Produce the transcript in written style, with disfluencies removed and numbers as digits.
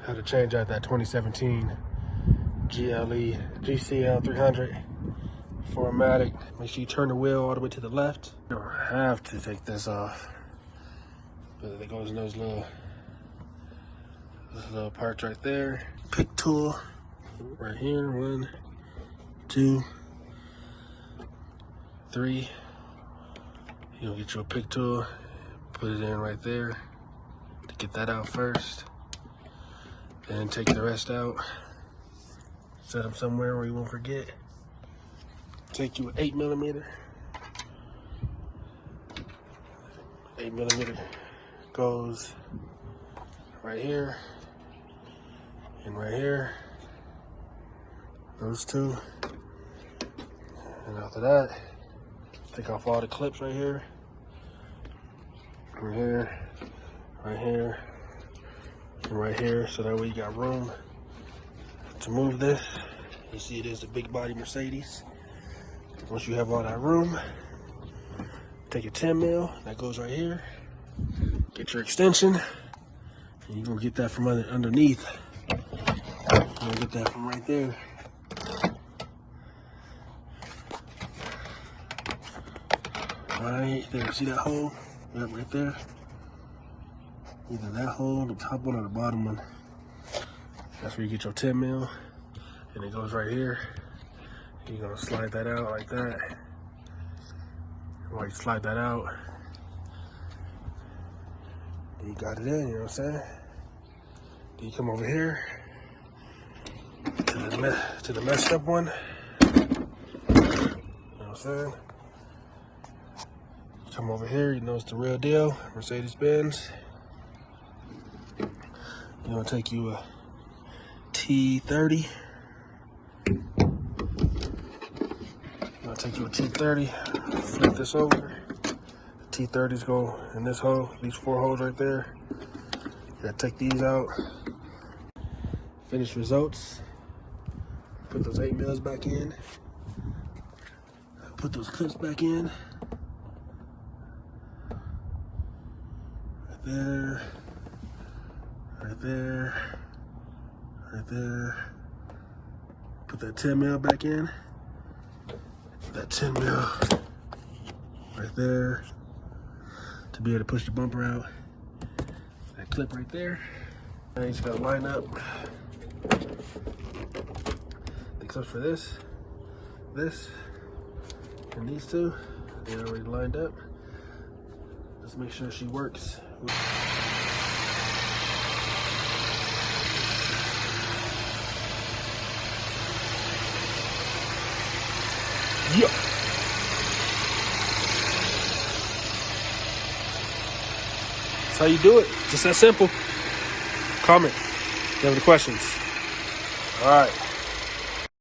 how to change out that 2017 GCL 300 4MATIC. Make sure you turn the wheel all the way to the left. You don't have to take this off, but there goes those little parts right there. Pick tool right here. 1, 2, 3. You'll get your pick tool, put it in right there to get that out first. Then take the rest out. Set them somewhere where you won't forget. Take you an 8mm. 8mm goes right here and right here. Those two. And after that, take off all the clips right here. Right here, right here, and right here. So that way you got room to move this. You see it is a big body Mercedes. Once you have all that room, take your 10mm, that goes right here. Get your extension, and you're gonna get that from underneath. You're gonna get that from right there. Right there, see that hole? Yep, right there. Either that hole, the top one, or the bottom one. That's where you get your 10mm, and it goes right here. You're gonna slide that out like that. While you slide that out, then you got it in, you know what I'm saying? Then you come over here to the messed up one. You know what I'm saying? Come over here, you know it's the real deal, Mercedes Benz. You're gonna take you a T30. Take you a T30, flip this over. T30s go in this hole, these 4 holes right there. You gotta take these out. Finished results. Put those 8mm back in. Put those clips back in. Right there. Right there. Right there. Put that 10mm back in. That 10mm right there to be able to push the bumper out. That clip right there. Now you just gotta line up the clips for this, and these two. They're already lined up. Let's make sure she works. Yeah. That's how you do it. Just that simple. Comment if you have any questions. All right.